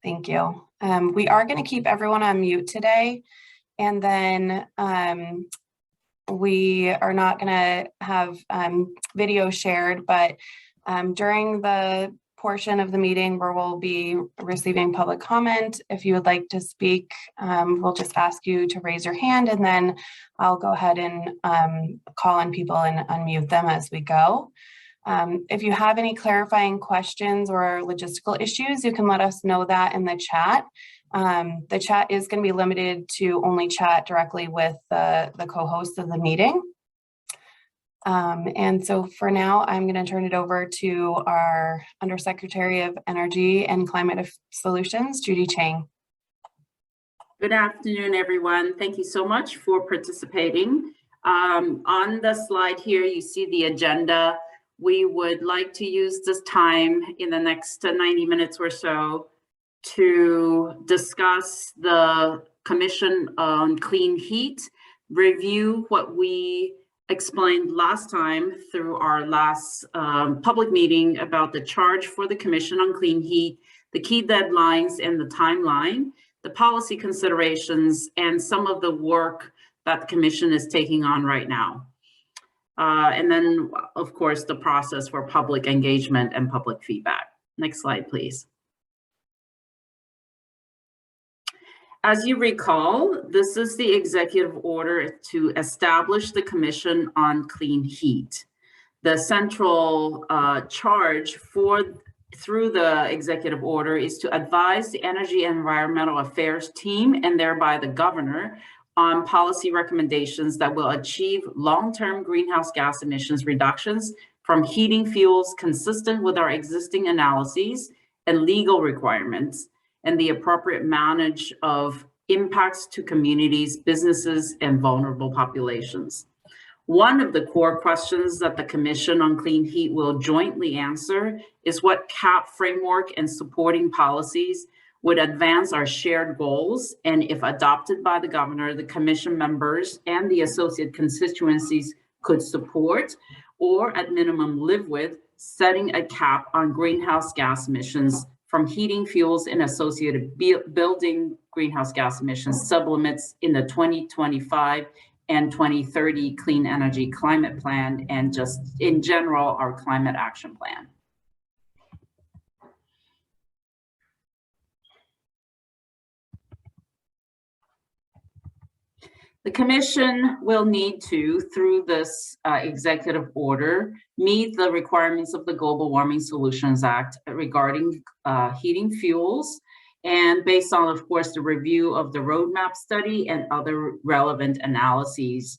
Thank you. We are going to keep everyone on mute today, and then we are not going to have video shared, but during the portion of the meeting where we'll be receiving public comment, if you would like to speak, we'll just ask you to raise your hand, and then I'll go ahead and call on people and unmute them as we go. If you have any clarifying questions or logistical issues, you can let us know that in the chat. The chat is going to be limited to only chat directly with the co-host of the meeting. And so for now, I'm going to turn it over to our Undersecretary of Energy and Climate Solutions, Judy Chang. Good afternoon, everyone. Thank you so much for participating. On the slide here, you see the agenda. We would like to use this time in the next 90 minutes or so to discuss the Commission on Clean Heat, review what we explained last time through our last public meeting about the charge for the Commission on Clean Heat, the key deadlines and the timeline, the policy considerations, and some of the work that the Commission is taking on right now. And then, of course, the process for public engagement and public feedback. Next slide, please. As you recall, this is the executive order to establish the Commission on Clean Heat. The central charge through the executive order is to advise the Energy and Environmental Affairs team, and thereby the governor, on policy recommendations that will achieve long-term greenhouse gas emissions reductions from heating fuels consistent with our existing analyses and legal requirements, and the appropriate manage of impacts to communities, businesses, and vulnerable populations. One of the core questions that the Commission on Clean Heat will jointly answer is what CAP framework and supporting policies would advance our shared goals, and if adopted by the governor, the Commission members and the associate constituencies could support, or at minimum live with, setting a cap on greenhouse gas emissions from heating fuels and associated building greenhouse gas emissions sublimits in the 2025 and 2030 Clean Energy Climate Plan, and just in general, our Climate Action Plan. The Commission will need to, through this executive order, meet the requirements of the Global Warming Solutions Act regarding heating fuels, and based on, of course, the review of the roadmap study and other relevant analyses.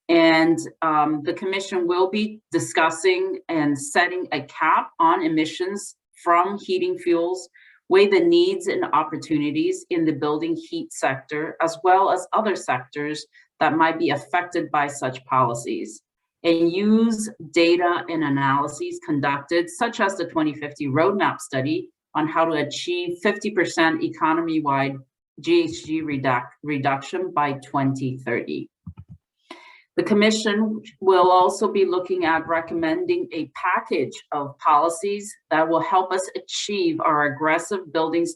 And the Commission will be discussing and setting a cap on emissions from heating fuels, weigh the needs and opportunities in the building heat sector, as well as other sectors that might be affected by such policies, and use data and analyses conducted, such as the 2050 roadmap study, on how to achieve 50% economy-wide GHG reduction by 2030. The Commission will also be looking at recommending a package of policies that will help us achieve our aggressive buildings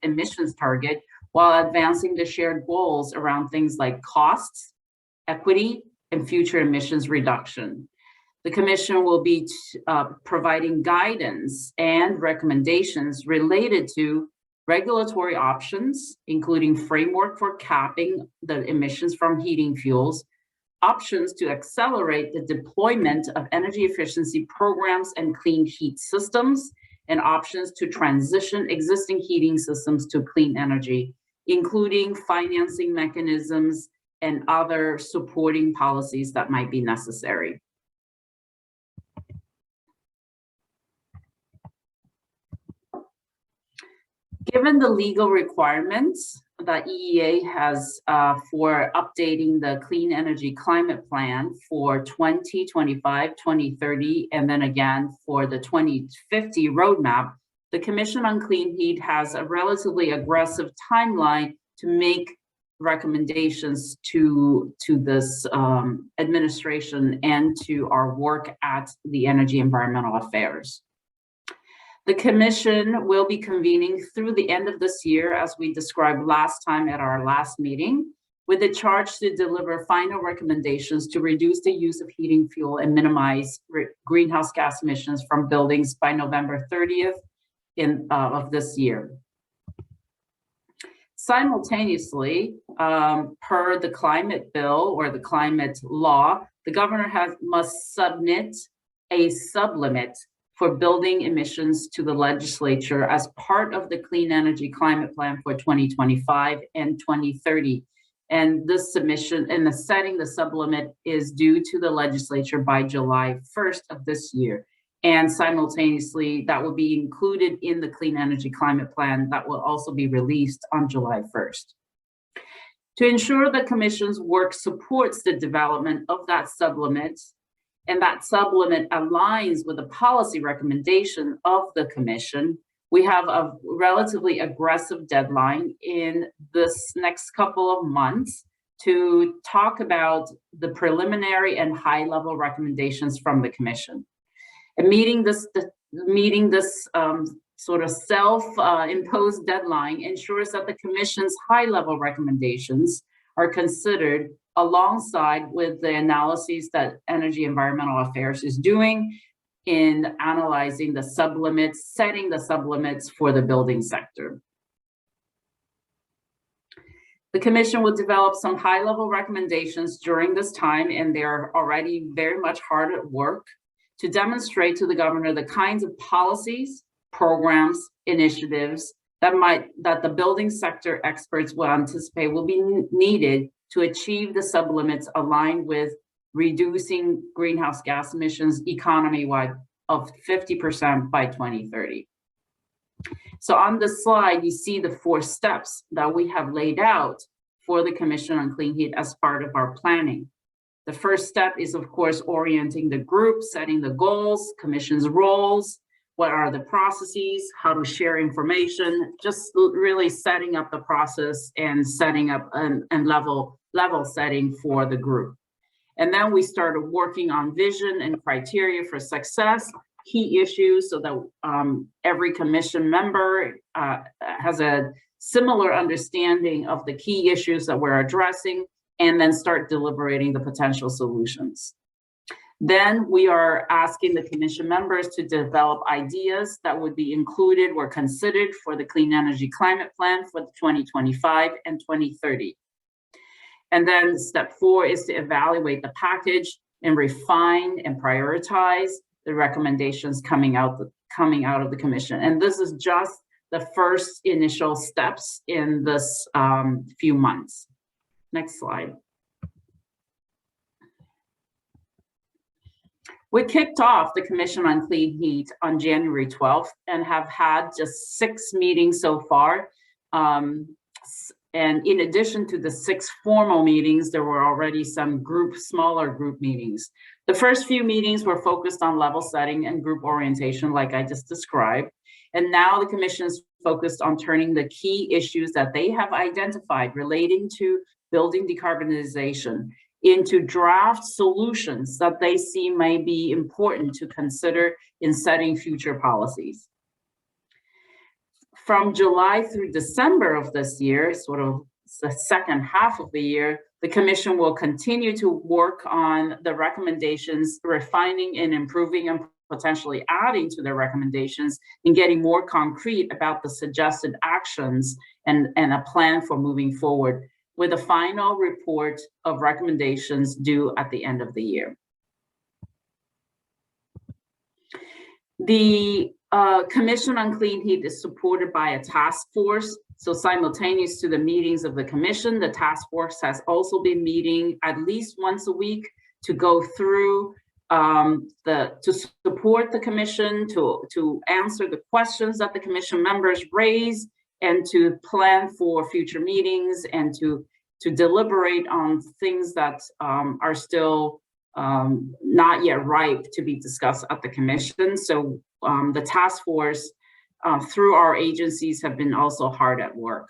emissions target, while advancing the shared goals around things like costs, equity, and future emissions reduction. The Commission will be providing guidance and recommendations related to regulatory options, including framework for capping the emissions from heating fuels, options to accelerate the deployment of energy efficiency programs and clean heat systems, and options to transition existing heating systems to clean energy, including financing mechanisms and other supporting policies that might be necessary. Given the legal requirements that EEA has for updating the Clean Energy Climate Plan for 2025, 2030, and then again for the 2050 roadmap, the Commission on Clean Heat has a relatively aggressive timeline to make recommendations to this administration and to our work at the Energy Environmental Affairs. The commission will be convening through the end of this year, as we described last time at our last meeting, with the charge to deliver final recommendations to reduce the use of heating fuel and minimize greenhouse gas emissions from buildings by November 30th of this year. Simultaneously, per the climate bill or the climate law, the governor must submit a sublimit for building emissions to the legislature as part of the Clean Energy Climate Plan for 2025 and 2030. And this submission and the setting the sublimit is due to the legislature by July 1st of this year. And simultaneously, that will be included in the Clean Energy Climate Plan that will also be released on July 1st. To ensure the commission's work supports the development of that sublimit, and that sublimit aligns with the policy recommendation of the commission, we have a relatively aggressive deadline in this next couple of months to talk about the preliminary and high-level recommendations from the commission. And meeting this sort of self-imposed deadline ensures that the commission's high-level recommendations are considered alongside with the analyses that Energy Environmental Affairs is doing in analyzing the sublimits, setting the sublimits for the building sector. The commission will develop some high-level recommendations during this time, and they're already very much hard at work to demonstrate to the governor the kinds of policies, programs, initiatives that the building sector experts will anticipate will be needed to achieve the sublimits aligned with reducing greenhouse gas emissions economy-wide of 50% by 2030. So on this slide, you see the 4 steps that we have laid out for the Commission on Clean Heat as part of our planning. The first step is, of course, orienting the group, setting the goals, commission's roles, what are the processes, how to share information, just really setting up the process and setting up and level setting for the group. And then we started working on vision and criteria for success, key issues, so that every commission member has a similar understanding of the key issues that we're addressing, and then start deliberating the potential solutions. Then we are asking the commission members to develop ideas that would be included or considered for the Clean Energy Climate Plan for 2025 and 2030. And then step 4 is to evaluate the package and refine and prioritize the recommendations coming out of the commission. And this is just the first initial steps in this few months. Next slide. We kicked off the Commission on Clean Heat on January 12th and have had just 6 meetings so far. And in addition to the 6 formal meetings, there were already some smaller group meetings. The first few meetings were focused on level setting and group orientation, like I just described. And now the Commission is focused on turning the key issues that they have identified relating to building decarbonization into draft solutions that they see may be important to consider in setting future policies. From July through December of this year, sort of the second half of the year, the Commission will continue to work on the recommendations, refining and improving and potentially adding to their recommendations and getting more concrete about the suggested actions and a plan for moving forward, with a final report of recommendations due at the end of the year. The Commission on Clean Heat is supported by a task force. So simultaneous to the meetings of the Commission, the task force has also been meeting at least once a week to go through to support the Commission, to answer the questions that the Commission members raise, and to plan for future meetings, and to deliberate on things that are still not yet ripe to be discussed at the Commission. So the task force through our agencies have been also hard at work.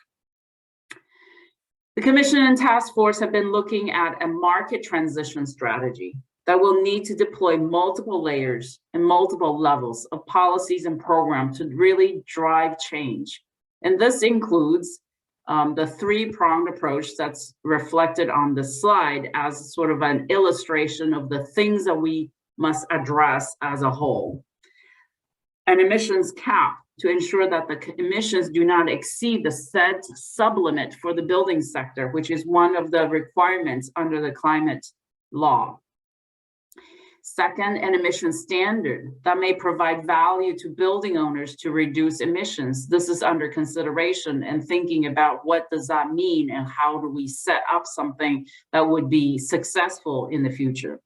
The Commission and task force have been looking at a market transition strategy. that will need to deploy multiple layers and multiple levels of policies and programs to really drive change. And this includes the three-pronged approach that's reflected on the slide as sort of an illustration of the things that we must address as a whole. An emissions cap to ensure that the emissions do not exceed the set sublimit for the building sector, which is one of the requirements under the climate law. Second, an emission standard that may provide value to building owners to reduce emissions. This is under consideration and thinking about what does that mean and how do we set up something that would be successful in the future.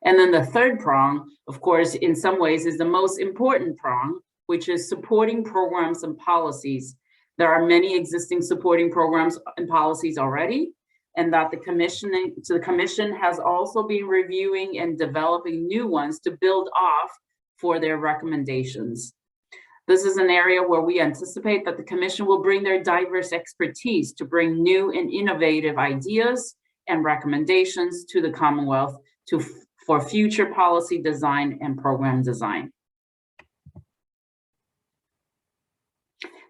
And then the third prong, of course, in some ways is the most important prong, which is supporting programs and policies. There are many existing supporting programs and policies already, and that the commission has also been reviewing and developing new ones to build off for their recommendations. This is an area where we anticipate that the commission will bring their diverse expertise to bring new and innovative ideas and recommendations to the Commonwealth for future policy design and program design.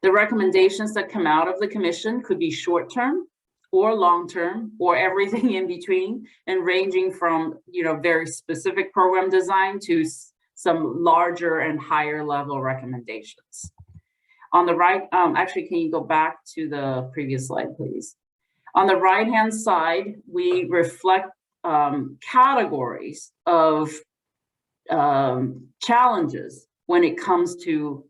The recommendations that come out of the commission could be short-term or long-term or everything in between, and ranging from very specific program design to some larger and higher level recommendations. On the right, actually, can you go back to the previous slide, please? On the right-hand side, we reflect categories of challenges when it comes to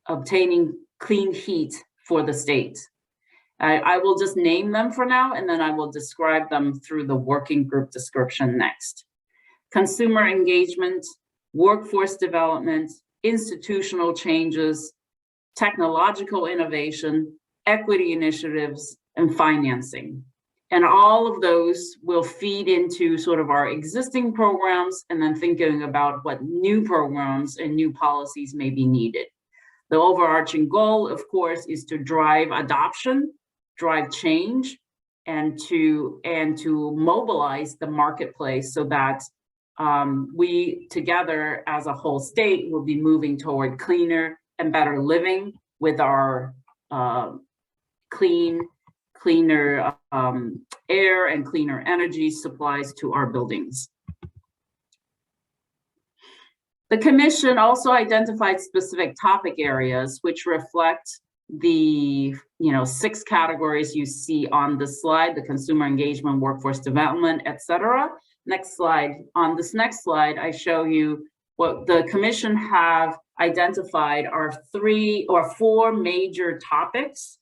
obtaining clean heat for the state. I will just name them for now, and then I will describe them through the working group description next. Consumer engagement, workforce development, institutional changes, technological innovation, equity initiatives, and financing. And all of those will feed into sort of our existing programs and then thinking about what new programs and new policies may be needed. The overarching goal, of course, is to drive adoption, drive change, and to mobilize the marketplace so that we together as a whole state will be moving toward cleaner and better living with our cleaner air and cleaner energy supplies to our buildings. The commission also identified specific topic areas which reflect the 6 categories you see on the slide: the consumer engagement, workforce development, etc. Next slide. On this next slide, I show you what the commission have identified are 3 or 4 major topics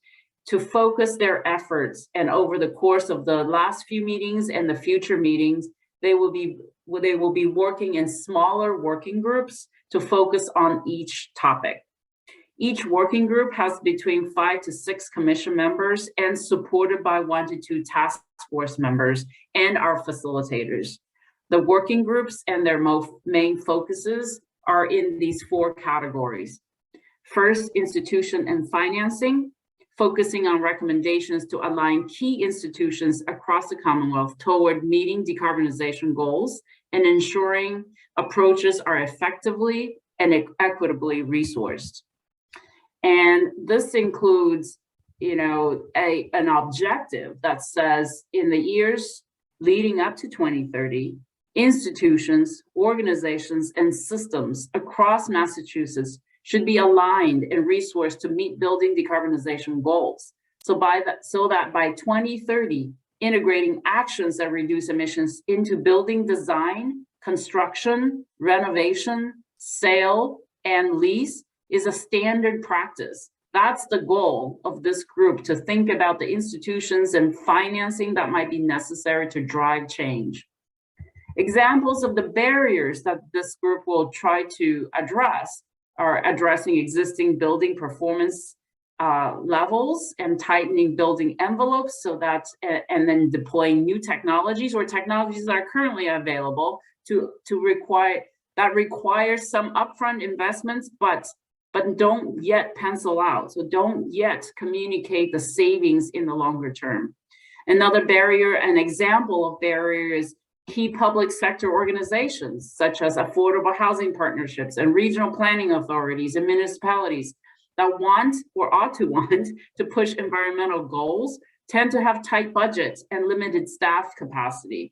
to focus their efforts. And over the course of the last few meetings and the future meetings, they will be working in smaller working groups to focus on each topic. Each working group has between 5 to 6 commission members and supported by 1 to 2 task force members and our facilitators. The working groups and their main focuses are in these 4 categories. First, institution and financing, focusing on recommendations to align key institutions across the Commonwealth toward meeting decarbonization goals and ensuring approaches are effectively and equitably resourced. And this includes, an objective that says in the years leading up to 2030, institutions, organizations, and systems across Massachusetts should be aligned and resourced to meet building decarbonization goals. So that by 2030, integrating actions that reduce emissions into building design, construction, renovation, sale, and lease is a standard practice. That's the goal of this group, to think about the institutions and financing that might be necessary to drive change. Examples of the barriers that this group will try to address are addressing existing building performance levels and tightening building envelopes, so that, and then deploying new technologies or technologies that are currently available that require some upfront investments, but don't yet pencil out. So don't yet communicate the savings in the longer term. Another barrier, an example of barrier is key public sector organizations, such as affordable housing partnerships and regional planning authorities and municipalities that want or ought to want to push environmental goals, tend to have tight budgets and limited staff capacity.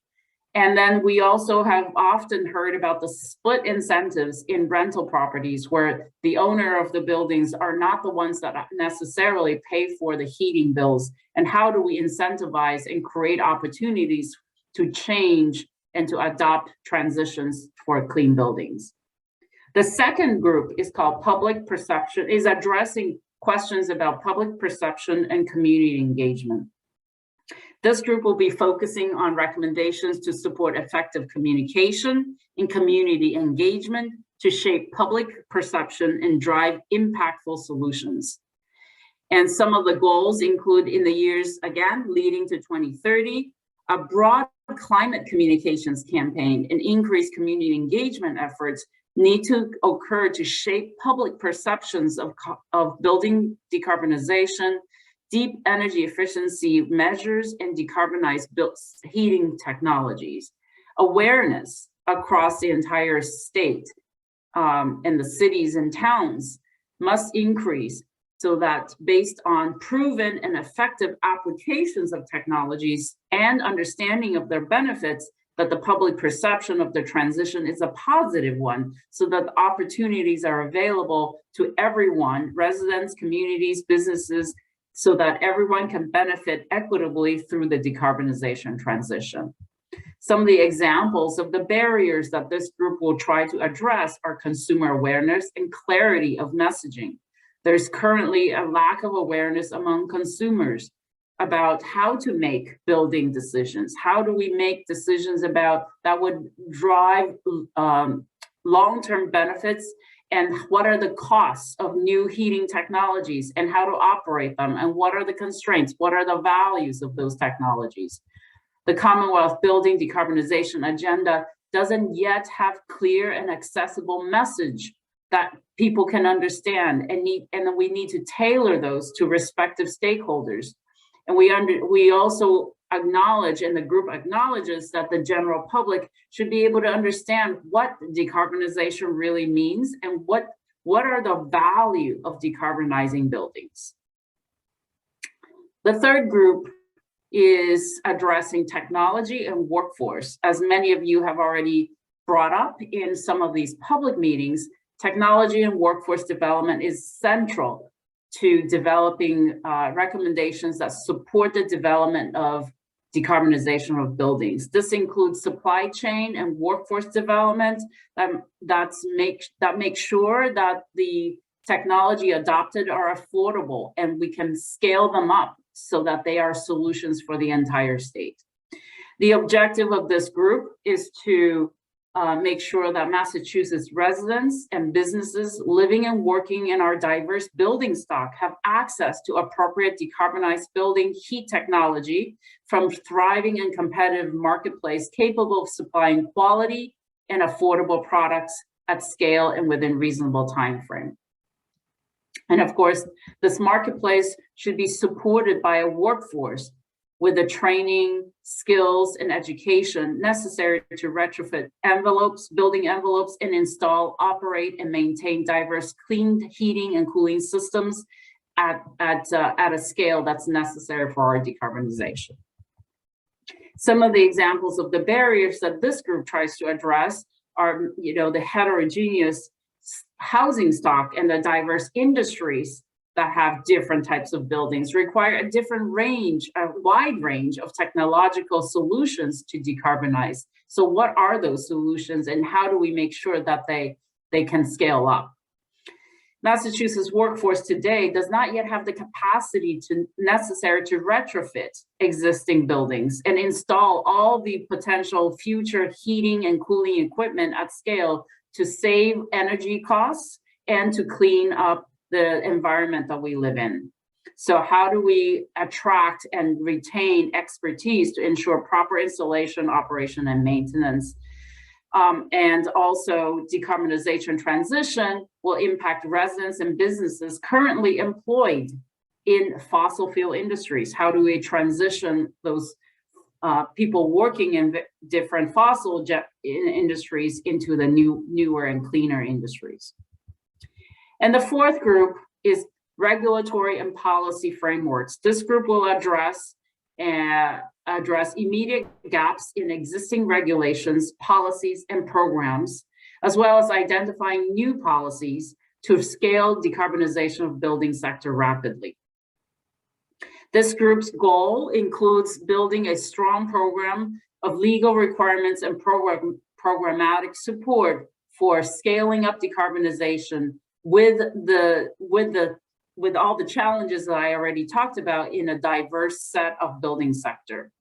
And then we also have often heard about the split incentives in rental properties where the owner of the buildings are not the ones that necessarily pay for the heating bills. And how do we incentivize and create opportunities to change and to adopt transitions for clean buildings? The second group is called public perception, is addressing questions about public perception and community engagement. This group will be focusing on recommendations to support effective communication and community engagement to shape public perception and drive impactful solutions. And some of the goals include in the years, again, leading to 2030, a broad climate communications campaign and increased community engagement efforts need to occur to shape public perceptions of building decarbonization, deep energy efficiency measures, and decarbonized heating technologies. Awareness across the entire state and the cities and towns must increase so that based on proven and effective applications of technologies and understanding of their benefits, that the public perception of the transition is a positive one, so that the opportunities are available to everyone, residents, communities, businesses, so that everyone can benefit equitably through the decarbonization transition. Some of the examples of the barriers that this group will try to address are consumer awareness and clarity of messaging. There's currently a lack of awareness among consumers about how to make building decisions. How do we make decisions about that would drive long-term benefits, and what are the costs of new heating technologies and how to operate them, and what are the constraints, what are the values of those technologies. The Commonwealth Building Decarbonization Agenda doesn't yet have clear and accessible message that people can understand, and then we need to tailor those to respective stakeholders. And we also acknowledge, and the group acknowledges, that the general public should be able to understand what decarbonization really means and what are the value of decarbonizing buildings. The third group is addressing technology and workforce. As many of you have already brought up in some of these public meetings, technology and workforce development is central to developing recommendations that support the development of decarbonization of buildings. This includes supply chain and workforce development that make sure that the technology adopted are affordable and we can scale them up so that they are solutions for the entire state. The objective of this group is to make sure that Massachusetts residents and businesses living and working in our diverse building stock have access to appropriate decarbonized building heat technology from thriving and competitive marketplace capable of supplying quality and affordable products at scale and within reasonable time frame. And of course, this marketplace should be supported by a workforce with the training, skills, and education necessary to retrofit envelopes, building envelopes, and install, operate, and maintain diverse clean heating and cooling systems at a scale that's necessary for our decarbonization. Some of the examples of the barriers that this group tries to address are, the heterogeneous housing stock and the diverse industries that have different types of buildings require a wide range of technological solutions to decarbonize. So what are those solutions and how do we make sure that they can scale up? Massachusetts workforce today does not yet have the capacity necessary to retrofit existing buildings and install all the potential future heating and cooling equipment at scale to save energy costs and to clean up the environment that we live in. So how do we attract and retain expertise to ensure proper installation, operation, and maintenance? And also decarbonization transition will impact residents and businesses currently employed in fossil fuel industries. How do we transition those people working in different fossil industries into the newer and cleaner industries. And the fourth group is regulatory and policy frameworks. This group will address immediate gaps in existing regulations, policies, and programs, as well as identifying new policies to scale decarbonization of building sector rapidly. This group's goal includes building a strong program of legal requirements and programmatic support for scaling up decarbonization with all the challenges that I already talked about in a diverse set of building sector.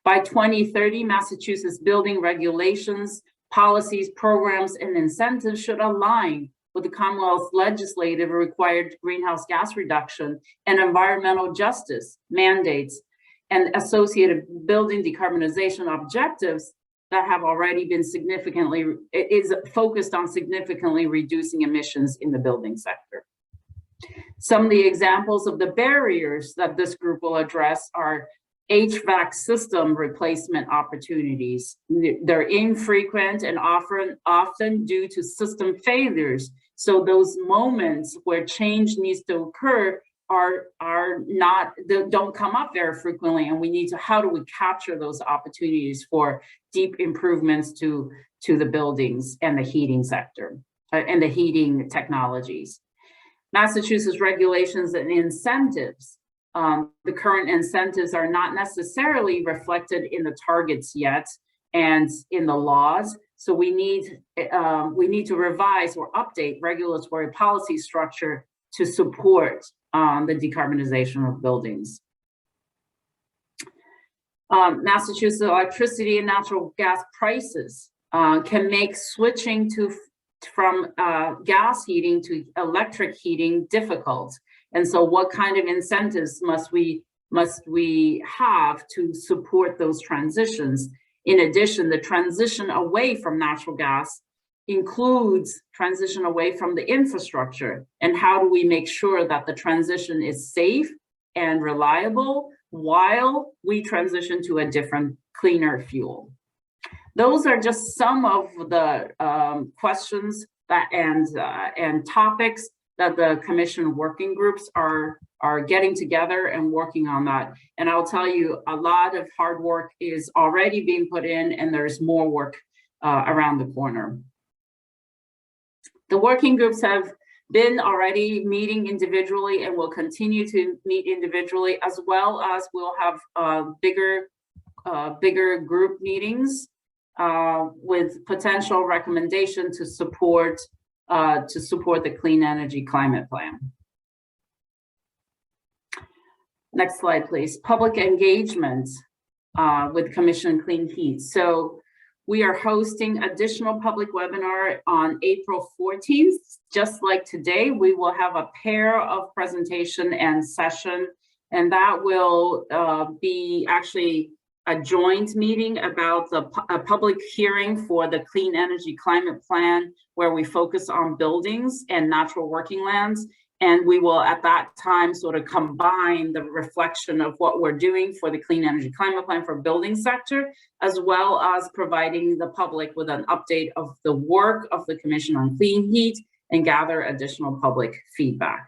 By 2030, Massachusetts building regulations, policies, programs, and incentives should align with the Commonwealth's legislative required greenhouse gas reduction and environmental justice mandates and associated building decarbonization objectives that have already been focused on significantly reducing emissions in the building sector. Some of the examples of the barriers that this group will address are HVAC system replacement opportunities. They're infrequent and often due to system failures. So those moments where change needs to occur don't come up very frequently, and we need to, how do we capture those opportunities for deep improvements to the buildings and the heating sector and the heating technologies. Massachusetts regulations and incentives. The current incentives are not necessarily reflected in the targets yet and in the laws. So we need to revise or update regulatory policy structure to support the decarbonization of buildings. Massachusetts electricity and natural gas prices can make switching from gas heating to electric heating difficult. And so what kind of incentives must we have to support those transitions? In addition, the transition away from natural gas includes transition away from the infrastructure. And how do we make sure that the transition is safe and reliable while we transition to a different, cleaner fuel? Those are just some of the questions and topics that the commission working groups are getting together and working on that. And I'll tell you, a lot of hard work is already being put in, and there's more work around the corner. The working groups have been already meeting individually and will continue to meet individually, as well as we'll have bigger group meetings with potential recommendation to support the Clean Energy Climate Plan. Next slide, please. Public engagement with Commission Clean Heat. So we are hosting additional public webinar on April 14th. Just like today, we will have a pair of presentation and session, and that will be actually a joint meeting about a public hearing for the Clean Energy Climate Plan, where we focus on buildings and natural working lands. And we will, at that time, sort of combine the reflection of what we're doing for the Clean Energy Climate Plan for building sector, as well as providing the public with an update of the work of the Commission on Clean Heat and gather additional public feedback.